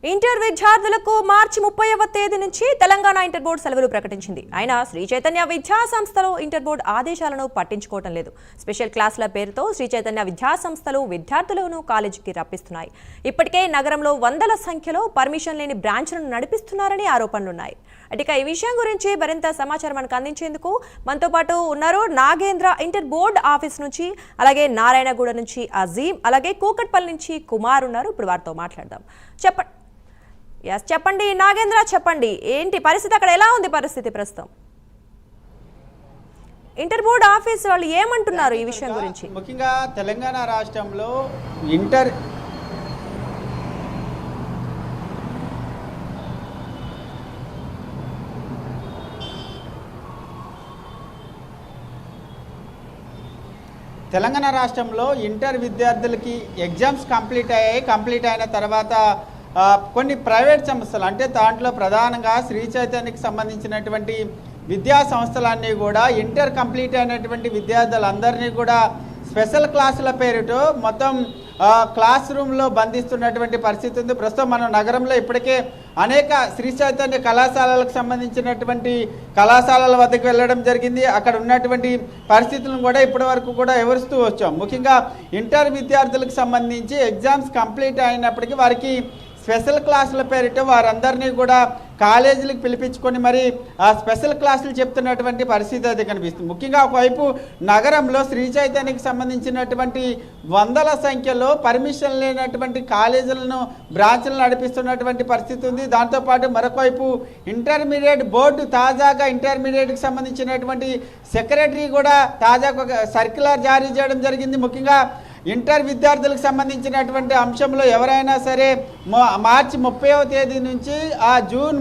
Inter విద్యార్థులకు మార్చి 30వ తేదీ నుంచి తెలంగాణ ఇంటర్ బోర్డు సెలవులు ప్రకటించింది. అయినా శ్రీ చైతన్య విద్యా సంస్థలు ఇంటర్ బోర్డు ఆదేశాలను పట్టించుకోవడం లేదు. స్పెషల్ క్లాసుల పేరుతో శ్రీ చైతన్య విద్యా సంస్థలు విద్యార్థులను కాలేజీకి రప్పిస్తున్నాయి. ఇప్పటికే నగరంలో వందల సంఖ్యలో పర్మిషన్ లేని బ్రాంచ్లను నడిపిస్తున్నారని ఆరోపణలున్నాయి. ఇక ఈ విషయం గురించి మరింత సమాచారం మనకు అందించేందుకు మనతో పాటు ఉన్నారు నాగేంద్ర ఇంటర్ బోర్డు ఆఫీస్ నుంచి, అలాగే నారాయణగూడ నుంచి అజీం, అలాగే కూకట్పల్లి నుంచి కుమార్ ఉన్నారు. ఇప్పుడు వారితో మాట్లాడదాం. చెప్పండి నాగేంద్ర, చెప్పండి ఏంటి పరిస్థితి, అక్కడ ఎలా ఉంది పరిస్థితి ప్రస్తుతం? ఇంటర్ బోర్డు ఆఫీస్ వాళ్ళు ఏమంటున్నారు ఈ విషయం గురించి? ముఖ్యంగా తెలంగాణ రాష్ట్రంలో ఇంటర్ విద్యార్థులకి ఎగ్జామ్స్ కంప్లీట్ అయిన తర్వాత కొన్ని ప్రైవేట్ సంస్థలు, అంటే దాంట్లో ప్రధానంగా శ్రీ చైతన్యకి సంబంధించినటువంటి విద్యా సంస్థలన్నీ కూడా ఇంటర్ కంప్లీట్ అయినటువంటి విద్యార్థులందరినీ కూడా స్పెషల్ క్లాసుల పేరుతో మొత్తం క్లాస్ రూమ్లో బంధిస్తున్నటువంటి పరిస్థితి ఉంది. ప్రస్తుతం మనం నగరంలో ఇప్పటికే అనేక శ్రీ చైతన్య కళాశాలలకు సంబంధించినటువంటి కళాశాలల వద్దకు వెళ్ళడం జరిగింది. అక్కడ ఉన్నటువంటి పరిస్థితులను కూడా ఇప్పటి వరకు కూడా వివరిస్తూ వచ్చాం. ముఖ్యంగా ఇంటర్ విద్యార్థులకు సంబంధించి ఎగ్జామ్స్ కంప్లీట్ అయినప్పటికీ వారికి స్పెషల్ క్లాసుల పేరిట వారందరినీ కూడా కాలేజీలకు పిలిపించుకొని మరి ఆ స్పెషల్ క్లాసులు చెప్తున్నటువంటి పరిస్థితి అయితే కనిపిస్తుంది. ముఖ్యంగా ఒకవైపు నగరంలో శ్రీ చైతన్యకి సంబంధించినటువంటి వందల సంఖ్యలో పర్మిషన్ లేనటువంటి కాలేజీలను బ్రాంచ్లను నడిపిస్తున్నటువంటి పరిస్థితి ఉంది. దాంతోపాటు మరొకవైపు ఇంటర్మీడియట్ బోర్డు తాజాగా ఇంటర్మీడియట్కి సంబంధించినటువంటి సెక్రటరీ కూడా తాజాగా ఒక సర్క్యులర్ జారీ చేయడం జరిగింది. ముఖ్యంగా ఇంటర్ విద్యార్థులకు సంబంధించినటువంటి అంశంలో ఎవరైనా సరే మార్చి 30వ తేదీ నుంచి జూన్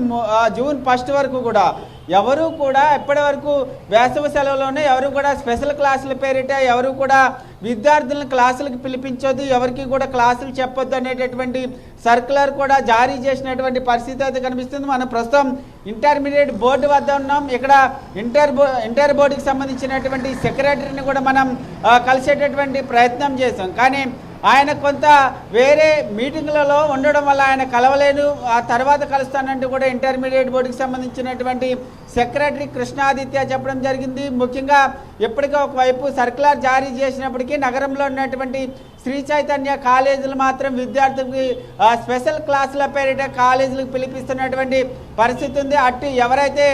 1 వరకు కూడా ఎవరు కూడా ఇప్పటి వరకు వేసవి సెలవులోనే ఎవరు కూడా స్పెషల్ క్లాసుల పేరిట ఎవరు కూడా విద్యార్థులను క్లాసులకు పిలిపించొద్దు, ఎవరికి కూడా క్లాసులు చెప్పొద్దు అనేటటువంటి సర్క్యులర్ కూడా జారీ చేసినటువంటి పరిస్థితి అయితే కనిపిస్తుంది. మనం ప్రస్తుతం ఇంటర్మీడియట్ బోర్డు వద్ద ఉన్నాం. ఇక్కడ ఇంటర్ బోర్డుకి సంబంధించినటువంటి సెక్రటరీని కూడా మనం కలిసేటటువంటి ప్రయత్నం చేసాం. కానీ ఆయన కొంత వేరే మీటింగ్లలో ఉండడం వల్ల ఆయన కలవలేను, ఆ తర్వాత కలుస్తానంటూ కూడా ఇంటర్మీడియట్ బోర్డుకి సంబంధించినటువంటి సెక్రటరీ కృష్ణాదిత్య చెప్పడం జరిగింది. ముఖ్యంగా ఎప్పటికీ ఒకవైపు సర్క్యులర్ జారీ చేసినప్పటికీ నగరంలో ఉన్నటువంటి శ్రీ చైతన్య కాలేజీలు మాత్రం విద్యార్థులకి స్పెషల్ క్లాసుల పేరిట కాలేజీలకు పిలిపిస్తున్నటువంటి పరిస్థితి ఉంది. అటు ఎవరైతే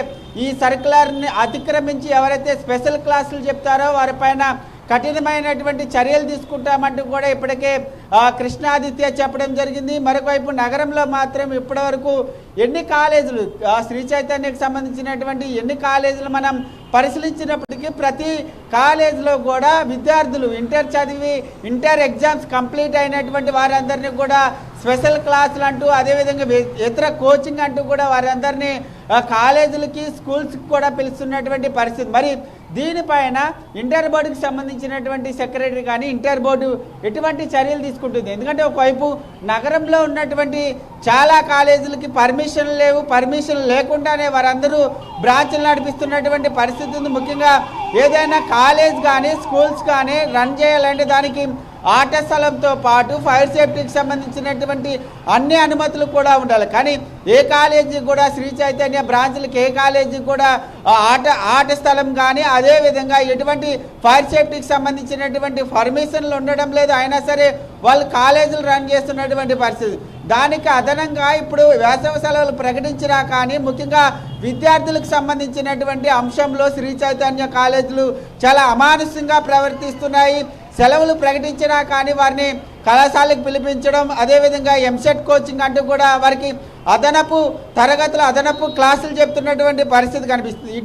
ఈ సర్క్యులర్ని అతిక్రమించి ఎవరైతే స్పెషల్ క్లాసులు చెప్తారో వారిపైన కఠినమైనటువంటి చర్యలు తీసుకుంటామంటూ కూడా ఇప్పటికే కృష్ణాదిత్య చెప్పడం జరిగింది. మరొకవైపు నగరంలో మాత్రం ఇప్పటి వరకు ఎన్ని కాలేజీలు శ్రీ చైతన్యకు సంబంధించినటువంటి ఎన్ని కాలేజీలు మనం పరిశీలించినప్పటికీ ప్రతి కాలేజీలో కూడా విద్యార్థులు ఇంటర్ చదివి ఇంటర్ ఎగ్జామ్స్ కంప్లీట్ అయినటువంటి వారందరినీ కూడా స్పెషల్ క్లాసులు అంటూ అదేవిధంగా ఇతర కోచింగ్ అంటూ కూడా వారందరినీ కాలేజీలకి స్కూల్స్కి కూడా పిలుస్తున్నటువంటి పరిస్థితి. మరి దీనిపైన ఇంటర్ బోర్డుకి సంబంధించినటువంటి సెక్రటరీ కానీ ఇంటర్ బోర్డు ఎటువంటి చర్యలు తీసుకుంటుంది? ఎందుకంటే ఒకవైపు నగరంలో ఉన్నటువంటి చాలా కాలేజీలకి పర్మిషన్ లేవు, పర్మిషన్ లేకుండానే వారందరూ బ్రాంచ్లు నడిపిస్తున్నటువంటి పరిస్థితి ఉంది. ముఖ్యంగా ఏదైనా కాలేజ్ కానీ స్కూల్స్ కానీ రన్ చేయాలంటే దానికి ఆట స్థలంతో పాటు ఫైర్ సేఫ్టీకి సంబంధించినటువంటి అన్ని అనుమతులు కూడా ఉండాలి. కానీ ఏ కాలేజీకి కూడా శ్రీ చైతన్య బ్రాంచ్లకి ఏ కాలేజీకి కూడా ఆట స్థలం కానీ అదేవిధంగా ఎటువంటి ఫైర్ సేఫ్టీకి సంబంధించినటువంటి పర్మిషన్లు ఉండడం లేదు. అయినా సరే వాళ్ళు కాలేజీలు రన్ చేస్తున్నటువంటి పరిస్థితి. దానికి అదనంగా ఇప్పుడు వేసవి సెలవులు ప్రకటించినా కానీ ముఖ్యంగా విద్యార్థులకు సంబంధించినటువంటి అంశంలో శ్రీ చైతన్య కాలేజీలు చాలా అమానుషంగా ప్రవర్తిస్తున్నాయి. సెలవులు ప్రకటించినా కానీ వారిని కళాశాలకు పిలిపించడం, అదేవిధంగా ఎంసెట్ కోచింగ్ అంటూ కూడా వారికి అదనపు క్లాసులు చెప్తున్నటువంటి పరిస్థితి కనిపిస్తుంది.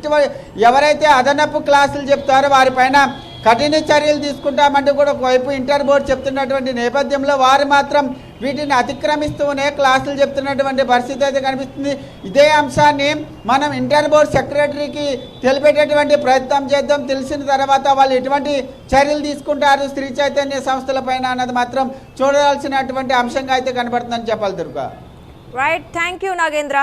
ఎవరైతే అదనపు క్లాసులు చెప్తారో వారిపైన కఠిన చర్యలు తీసుకుంటామంటూ కూడా ఒకవైపు ఇంటర్ బోర్డు చెప్తున్నటువంటి నేపథ్యంలో వారు మాత్రం వీటిని అతిక్రమిస్తూనే క్లాసులు చెప్తున్నటువంటి పరిస్థితి అయితే కనిపిస్తుంది. ఇదే అంశాన్ని మనం ఇంటర్ బోర్డు సెక్రటరీకి తెలిపేటటువంటి ప్రయత్నం చేద్దాం. తెలిసిన తర్వాత వాళ్ళు ఎటువంటి చర్యలు తీసుకుంటారు శ్రీ చైతన్య సంస్థల పైన అన్నది మాత్రం చూడాల్సినటువంటి అంశంగా అయితే కనబడుతుందని చెప్పాలి. Durga. Right, thank you Nagendra.